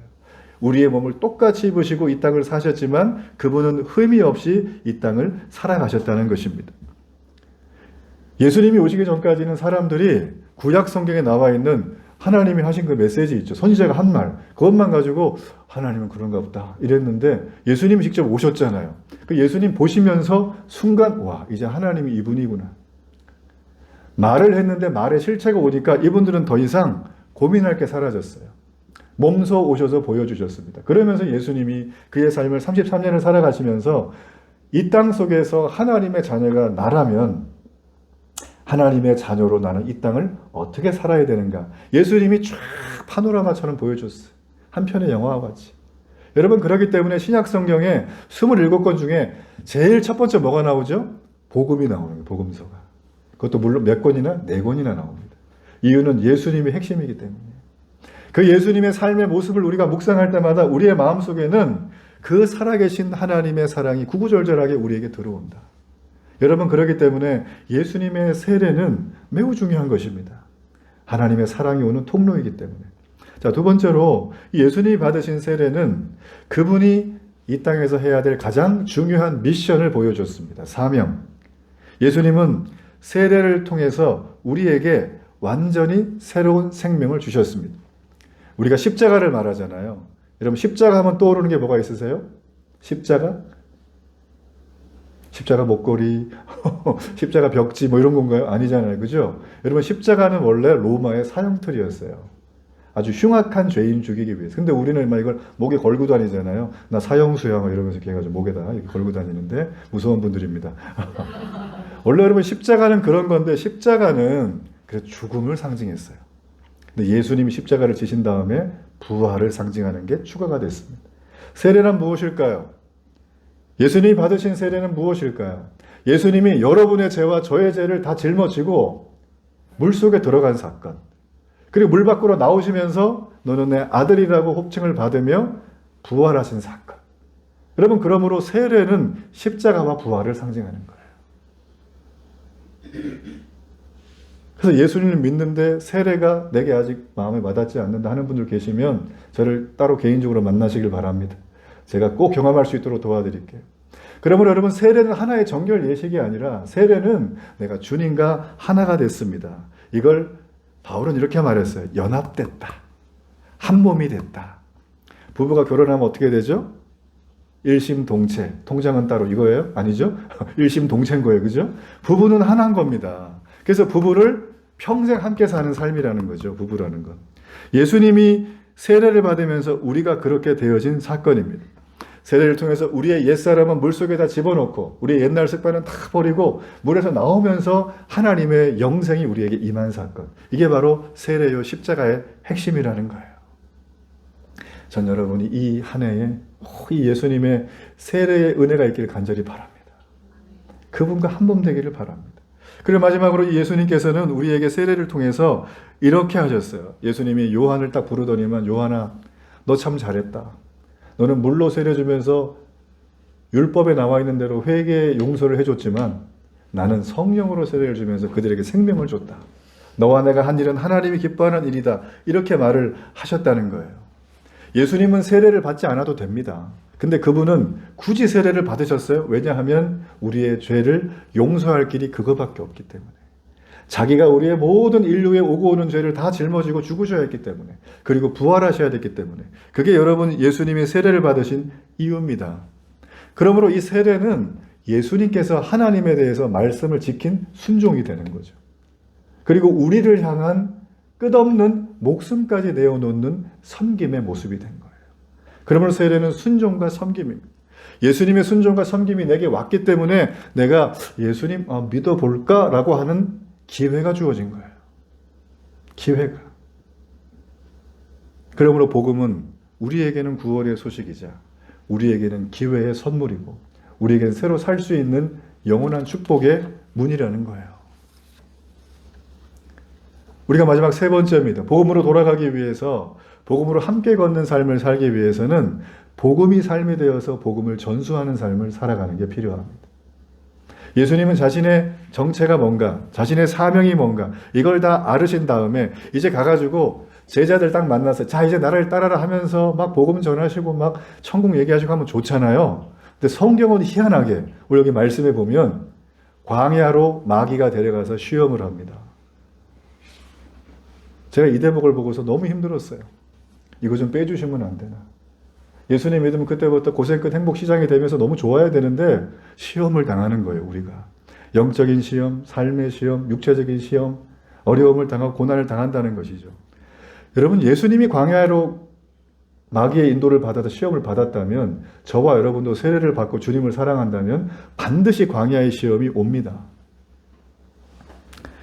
우리의 몸을 똑같이 입으시고 이 땅을 사셨지만 그분은 흠이 없이 이 땅을 살아가셨다는 것입니다. 예수님이 오시기 전까지는 사람들이 구약 성경에 나와 있는 하나님이 하신 그 메시지 있죠. 선지자가 한 말, 그것만 가지고 하나님은 그런가 보다 이랬는데 예수님이 직접 오셨잖아요. 그 예수님 보시면서 순간 와, 이제 하나님이 이분이구나. 말을 했는데 말의 실체가 오니까 이분들은 더 이상 고민할 게 사라졌어요. 몸소 오셔서 보여주셨습니다. 그러면서 예수님이 그의 삶을 33년을 살아가시면서 이 땅 속에서 하나님의 자녀가 나라면 하나님의 자녀로 나는 이 땅을 어떻게 살아야 되는가. 예수님이 쫙 파노라마처럼 보여줬어요. 한 편의 영화와 같이. 여러분, 그렇기 때문에 신약 성경에 27권 중에 제일 첫 번째 뭐가 나오죠? 복음이 나오는 거예요. 복음서가. 그것도 물론 몇 권이나? 4권이나 나옵니다. 이유는 예수님이 핵심이기 때문에. 그 예수님의 삶의 모습을 우리가 묵상할 때마다 우리의 마음속에는 그 살아계신 하나님의 사랑이 구구절절하게 우리에게 들어온다. 여러분, 그렇기 때문에 예수님의 세례는 매우 중요한 것입니다. 하나님의 사랑이 오는 통로이기 때문에. 자, 두 번째로 예수님이 받으신 세례는 그분이 이 땅에서 해야 될 가장 중요한 미션을 보여줬습니다. 사명. 예수님은 세례를 통해서 우리에게 완전히 새로운 생명을 주셨습니다. 우리가 십자가를 말하잖아요. 여러분, 십자가 하면 떠오르는 게 뭐가 있으세요? 십자가 목걸이, 십자가 벽지 뭐 이런 건가요? 아니잖아요. 그죠? 여러분, 십자가는 원래 로마의 사형틀이었어요. 아주 흉악한 죄인 죽이기 위해서. 근데 우리는 막 이걸 목에 걸고 다니잖아요. 나 사형수야 막 이러면서 이렇게 해가지고 목에다 이렇게 걸고 다니는데 무서운 분들입니다. 원래 여러분, 십자가는 그런 건데 십자가는 그래서 죽음을 상징했어요. 근데 예수님이 십자가를 지신 다음에 부활을 상징하는 게 추가가 됐습니다. 세례는 무엇일까요? 예수님이 받으신 세례는 무엇일까요? 예수님이 여러분의 죄와 저의 죄를 다 짊어지고 물속에 들어간 사건. 그리고 물 밖으로 나오시면서 너는 내 아들이라고 호칭을 받으며 부활하신 사건. 여러분, 그러므로 세례는 십자가와 부활을 상징하는 거예요. 그래서 예수님을 믿는데 세례가 내게 아직 마음에 와닿지 않는다 하는 분들 계시면 저를 따로 개인적으로 만나시길 바랍니다. 제가 꼭 경험할 수 있도록 도와드릴게요. 그러므로 여러분, 세례는 하나의 정결 예식이 아니라 세례는 내가 주님과 하나가 됐습니다. 이걸 바울은 이렇게 말했어요. 연합됐다. 한 몸이 됐다. 부부가 결혼하면 어떻게 되죠? 일심동체. 통장은 따로 이거예요? 아니죠? 일심동체인 거예요. 그죠? 부부는 하나인 겁니다. 그래서 부부를 평생 함께 사는 삶이라는 거죠. 부부라는 건. 예수님이 세례를 받으면서 우리가 그렇게 되어진 사건입니다. 세례를 통해서 우리의 옛사람은 물속에다 집어넣고 우리의 옛날 습관은 다 버리고 물에서 나오면서 하나님의 영생이 우리에게 임한 사건. 이게 바로 세례요 십자가의 핵심이라는 거예요. 전 여러분이 이 한 해에 이 예수님의 세례의 은혜가 있기를 간절히 바랍니다. 그분과 한 몸 되기를 바랍니다. 그리고 마지막으로 이 예수님께서는 우리에게 세례를 통해서 이렇게 하셨어요. 예수님이 요한을 딱 부르더니만, 요한아, 너 참 잘했다. 너는 물로 세례 주면서 율법에 나와 있는 대로 회개의 용서를 해줬지만 나는 성령으로 세례를 주면서 그들에게 생명을 줬다. 너와 내가 한 일은 하나님이 기뻐하는 일이다. 이렇게 말을 하셨다는 거예요. 예수님은 세례를 받지 않아도 됩니다. 근데 그분은 굳이 세례를 받으셨어요. 왜냐하면 우리의 죄를 용서할 길이 그거밖에 없기 때문에. 자기가 우리의 모든 인류에 오고 오는 죄를 다 짊어지고 죽으셔야 했기 때문에, 그리고 부활하셔야 됐기 때문에, 그게 여러분 예수님의 세례를 받으신 이유입니다. 그러므로 이 세례는 예수님께서 하나님에 대해서 말씀을 지킨 순종이 되는 거죠. 그리고 우리를 향한 끝없는 목숨까지 내어놓는 섬김의 모습이 된 거예요. 그러므로 세례는 순종과 섬김입니다. 예수님의 순종과 섬김이 내게 왔기 때문에 내가 예수님 믿어볼까? 라고 하는 기회가 주어진 거예요. 기회가. 그러므로 복음은 우리에게는 구원의 소식이자 우리에게는 기회의 선물이고 우리에게는 새로 살 수 있는 영원한 축복의 문이라는 거예요. 우리가 마지막 세 번째입니다. 복음으로 돌아가기 위해서, 복음으로 함께 걷는 삶을 살기 위해서는 복음이 삶이 되어서 복음을 전수하는 삶을 살아가는 게 필요합니다. 예수님은 자신의 정체가 뭔가, 자신의 사명이 뭔가, 이걸 다 알으신 다음에 이제 가가지고 제자들 딱 만나서 자 이제 나를 따라라 하면서 막 복음 전하시고 막 천국 얘기하시고 하면 좋잖아요. 근데 성경은 희한하게 우리 여기 말씀에 보면 광야로 마귀가 데려가서 시험을 합니다. 제가 이 대목을 보고서 너무 힘들었어요. 이거 좀 빼주시면 안 되나. 예수님 믿으면 그때부터 고생 끝 행복 시장이 되면서 너무 좋아야 되는데 시험을 당하는 거예요. 우리가 영적인 시험, 삶의 시험, 육체적인 시험, 어려움을 당하고 고난을 당한다는 것이죠. 여러분, 예수님이 광야로 마귀의 인도를 받아서 시험을 받았다면, 저와 여러분도 세례를 받고 주님을 사랑한다면 반드시 광야의 시험이 옵니다.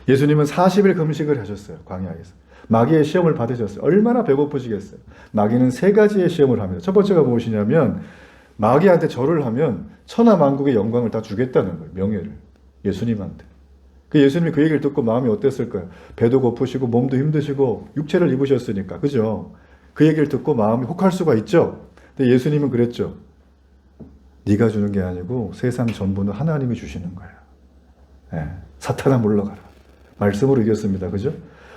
예수님은 40일 금식을 하셨어요. 광야에서. 마귀의 시험을 받으셨어요. 얼마나 배고프시겠어요. 마귀는 세 가지의 시험을 합니다. 첫 번째가 무엇이냐면 마귀한테 절을 하면 천하만국의 영광을 다 주겠다는 거예요. 명예를. 예수님한테. 예수님이 그 얘기를 듣고 마음이 어땠을까요? 배도 고프시고 몸도 힘드시고 육체를 입으셨으니까. 그죠? 그 얘기를 듣고 마음이 혹할 수가 있죠. 근데 예수님은 그랬죠. 네가 주는 게 아니고 세상 전부는 하나님이 주시는 거야. 네. 사탄아 물러가라. 말씀으로 이겼습니다. 그죠?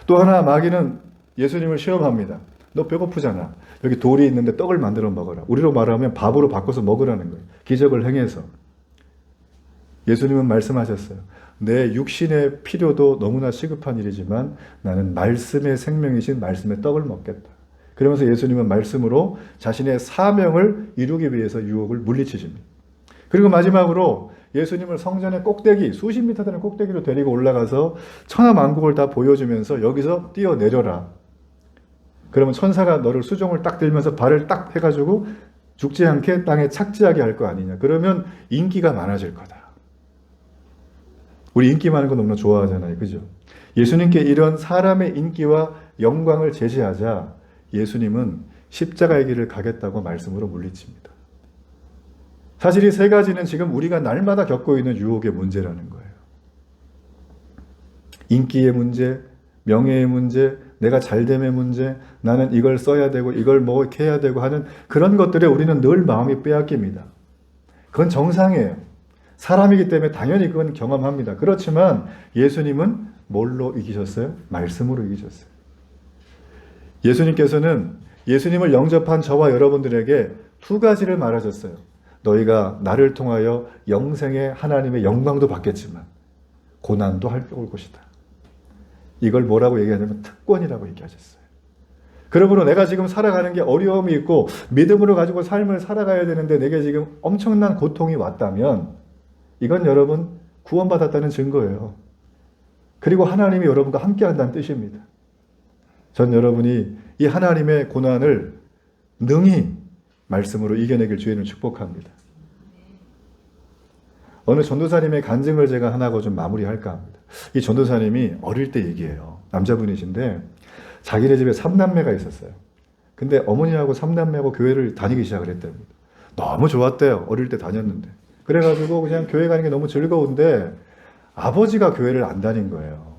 또 하나 마귀는 예수님을 시험합니다. 너 배고프잖아. 여기 돌이 있는데 떡을 만들어 먹어라. 우리로 말하면 밥으로 바꿔서 먹으라는 거예요. 기적을 행해서. 예수님은 말씀하셨어요. 내 육신의 필요도 너무나 시급한 일이지만 나는 말씀의 생명이신 말씀의 떡을 먹겠다. 그러면서 예수님은 말씀으로 자신의 사명을 이루기 위해서 유혹을 물리치십니다. 그리고 마지막으로 예수님을 성전의 꼭대기, 수십 미터 되는 꼭대기로 데리고 올라가서 천하만국을 다 보여주면서 여기서 뛰어내려라. 그러면 천사가 너를 수종을 딱 들면서 발을 딱 해가지고 죽지 않게 땅에 착지하게 할 거 아니냐. 그러면 인기가 많아질 거다. 우리 인기 많은 거 너무나 좋아하잖아요. 그죠? 예수님께 이런 사람의 인기와 영광을 제시하자 예수님은 십자가의 길을 가겠다고 말씀으로 물리칩니다. 사실 이 세 가지는 지금 우리가 날마다 겪고 있는 유혹의 문제라는 거예요. 인기의 문제, 명예의 문제, 내가 잘됨의 문제, 나는 이걸 써야 되고 이걸 뭐 이렇게 해야 되고 하는 그런 것들에 우리는 늘 마음이 빼앗깁니다. 그건 정상이에요. 사람이기 때문에 당연히 그건 경험합니다. 그렇지만 예수님은 뭘로 이기셨어요? 말씀으로 이기셨어요. 예수님께서는 예수님을 영접한 저와 여러분들에게 두 가지를 말하셨어요. 너희가 나를 통하여 영생의 하나님의 영광도 받겠지만 고난도 올 것이다. 이걸 뭐라고 얘기하냐면 특권이라고 얘기하셨어요. 그러므로 내가 지금 살아가는 게 어려움이 있고 믿음으로 가지고 삶을 살아가야 되는데 내게 지금 엄청난 고통이 왔다면 이건 여러분 구원받았다는 증거예요. 그리고 하나님이 여러분과 함께한다는 뜻입니다. 전 여러분이 이 하나님의 고난을 능히 말씀으로 이겨내길 주의는 축복합니다. 어느 전도사님의 간증을 제가 하나고 좀 마무리할까 합니다. 이 전도사님이 어릴 때 얘기예요. 남자분이신데 자기네 집에 3남매가 있었어요. 근데 어머니하고 삼남매하고 교회를 다니기 시작을 했답니다. 너무 좋았대요. 어릴 때 다녔는데. 그래가지고 그냥 교회 가는 게 너무 즐거운데 아버지가 교회를 안 다닌 거예요.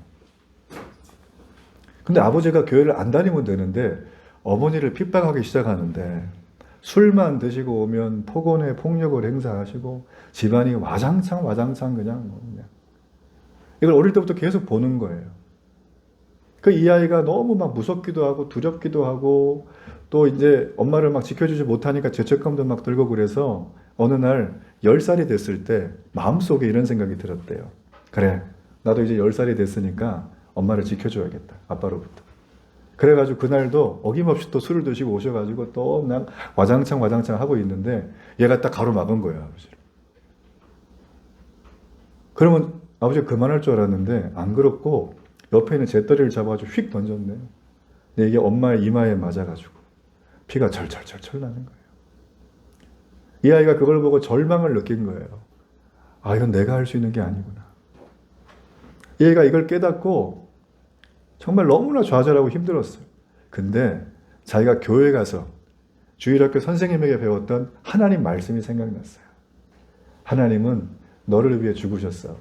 근데 아버지가 교회를 안 다니면 되는데 어머니를 핍박하기 시작하는데 술만 드시고 오면 폭언에 폭력을 행사하시고 집안이 와장창 그냥 뭐 그냥 이걸 어릴 때부터 계속 보는 거예요. 그 이 아이가 너무 막 무섭기도 하고 두렵기도 하고 또 이제 엄마를 막 지켜주지 못하니까 죄책감도 막 들고 그래서 어느 날 10살이 됐을 때 마음속에 이런 생각이 들었대요. 그래, 나도 이제 10살이 됐으니까 엄마를 지켜줘야겠다. 아빠로부터. 그래가지고 그날도 어김없이 또 술을 드시고 오셔가지고 또 그냥 와장창 하고 있는데 얘가 딱 가로막은 거예요, 아버지를. 그러면 아버지가 그만할 줄 알았는데 안 그렇고 옆에 있는 재떨이를 잡아가지고 휙 던졌네요. 근데 이게 엄마의 이마에 맞아가지고 피가 철철 나는 거예요. 이 아이가 그걸 보고 절망을 느낀 거예요. 아, 이건 내가 할 수 있는 게 아니구나. 얘가 이걸 깨닫고 정말 너무나 좌절하고 힘들었어요. 근데 자기가 교회 가서 주일학교 선생님에게 배웠던 하나님 말씀이 생각났어요. 하나님은 너를 위해 죽으셨어.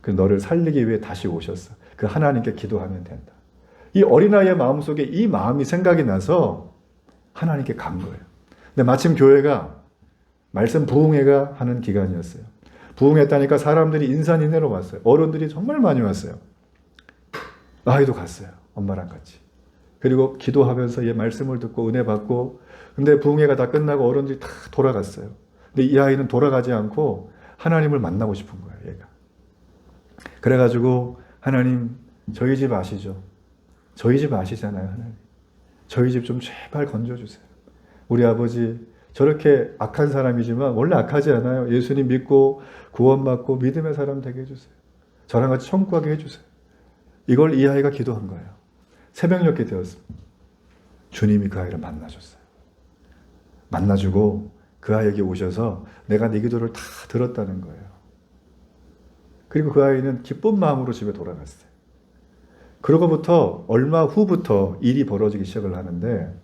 그 너를 살리기 위해 다시 오셨어. 그 하나님께 기도하면 된다. 이 어린아이의 마음속에 이 마음이 생각이 나서 하나님께 간 거예요. 근데 마침 교회가 말씀 부흥회가 하는 기간이었어요. 부흥했다니까 사람들이 인산인해로 왔어요. 어른들이 정말 많이 왔어요. 아이도 갔어요. 엄마랑 같이. 그리고 기도하면서 얘 말씀을 듣고 은혜 받고 근데 부흥회가 다 끝나고 어른들이 다 돌아갔어요. 근데 이 아이는 돌아가지 않고 하나님을 만나고 싶은 거예요. 얘가. 그래가지고 하나님 저희 집 아시죠? 저희 집 아시잖아요. 하나님. 저희 집 좀 제발 건져주세요. 우리 아버지 저렇게 악한 사람이지만 원래 악하지 않아요. 예수님 믿고 구원받고 믿음의 사람 되게 해주세요. 저랑 같이 천국 가게 해주세요. 이걸 이 아이가 기도한 거예요. 새벽녘에 되었습니다. 주님이 그 아이를 만나줬어요. 만나주고 그 아이에게 오셔서 내가 네 기도를 다 들었다는 거예요. 그리고 그 아이는 기쁜 마음으로 집에 돌아갔어요. 그러고부터 얼마 후부터 일이 벌어지기 시작을 하는데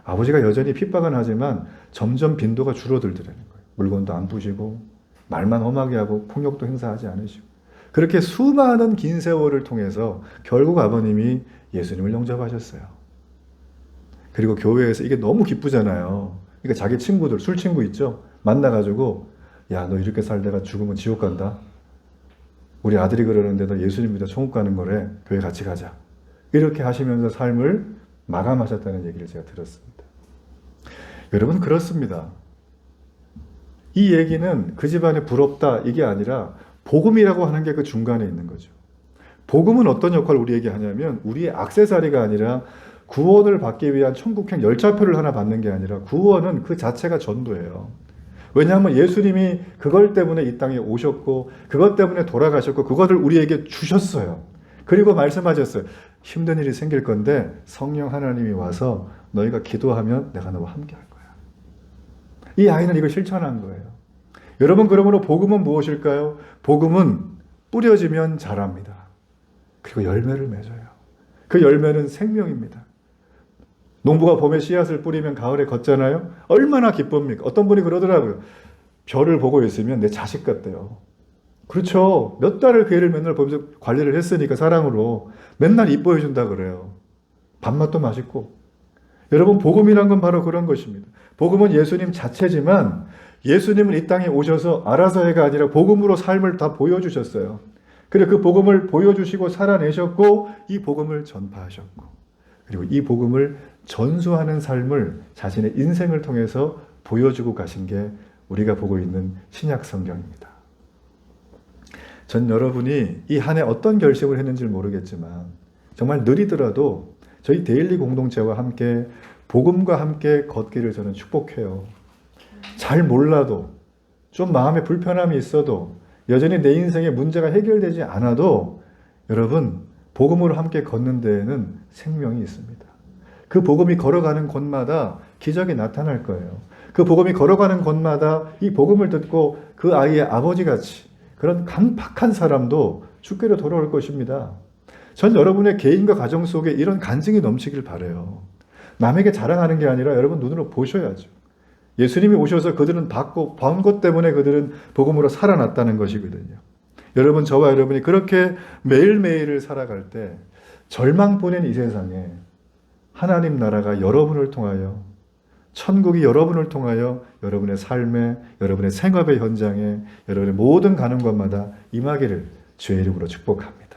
아버지가 여전히 핍박은 하지만 점점 빈도가 줄어들더라는 거예요. 물건도 안 부시고 말만 험하게 하고 폭력도 행사하지 않으시고 그렇게 수많은 긴 세월을 통해서 결국 아버님이 예수님을 영접하셨어요. 그리고 교회에서 이게 너무 기쁘잖아요. 그러니까 자기 친구들, 술 친구 있죠? 만나가지고 야, 너 이렇게 살다가 죽으면 지옥 간다. 우리 아들이 그러는데 너 예수님 믿어 천국 가는 거래. 교회 같이 가자. 이렇게 하시면서 삶을 마감하셨다는 얘기를 제가 들었습니다. 여러분 그렇습니다. 이 얘기는 그 집안에 부럽다 이게 아니라 복음이라고 하는 게 그 중간에 있는 거죠. 복음은 어떤 역할을 우리에게 하냐면 우리의 액세서리가 아니라 구원을 받기 위한 천국행 열차표를 하나 받는 게 아니라 구원은 그 자체가 전도예요. 왜냐하면 예수님이 그걸 때문에 이 땅에 오셨고 그것 때문에 돌아가셨고 그것을 우리에게 주셨어요. 그리고 말씀하셨어요. 힘든 일이 생길 건데 성령 하나님이 와서 너희가 기도하면 내가 너와 함께 할 거야. 이 아이는 이걸 실천한 거예요. 여러분 그러므로 복음은 무엇일까요? 복음은 뿌려지면 자랍니다. 그리고 열매를 맺어요. 그 열매는 생명입니다. 농부가 봄에 씨앗을 뿌리면 가을에 걷잖아요. 얼마나 기쁩니까? 어떤 분이 그러더라고요. 별을 보고 있으면 내 자식 같대요. 그렇죠. 몇 달을 그 애를 맨날 보면서 관리를 했으니까 사랑으로 맨날 이뻐해 준다 그래요. 밥맛도 맛있고. 여러분 복음이란 건 바로 그런 것입니다. 복음은 예수님 자체지만 예수님은 이 땅에 오셔서 알아서 해가 아니라 복음으로 삶을 다 보여주셨어요. 그리고 그 복음을 보여주시고 살아내셨고 이 복음을 전파하셨고 그리고 이 복음을 전수하는 삶을 자신의 인생을 통해서 보여주고 가신 게 우리가 보고 있는 신약 성경입니다. 전 여러분이 이 한 해 어떤 결심을 했는지 모르겠지만 정말 느리더라도 저희 데일리 공동체와 함께 복음과 함께 걷기를 저는 축복해요. 잘 몰라도 좀 마음에 불편함이 있어도 여전히 내 인생에 문제가 해결되지 않아도 여러분 복음으로 함께 걷는 데에는 생명이 있습니다. 그 복음이 걸어가는 곳마다 기적이 나타날 거예요. 그 복음이 걸어가는 곳마다 이 복음을 듣고 그 아이의 아버지같이 그런 강팍한 사람도 주께로 돌아올 것입니다. 전 여러분의 개인과 가정 속에 이런 간증이 넘치길 바라요. 남에게 자랑하는 게 아니라 여러분 눈으로 보셔야죠. 예수님이 오셔서 그들은 받고 본 것 때문에 그들은 복음으로 살아났다는 것이거든요. 여러분, 저와 여러분이 그렇게 매일매일을 살아갈 때 절망뿐인 이 세상에 하나님 나라가 여러분을 통하여, 천국이 여러분을 통하여 여러분의 삶에, 여러분의 생업의 현장에, 여러분의 모든 가는 곳마다 임하기를 주의 이름으로 축복합니다.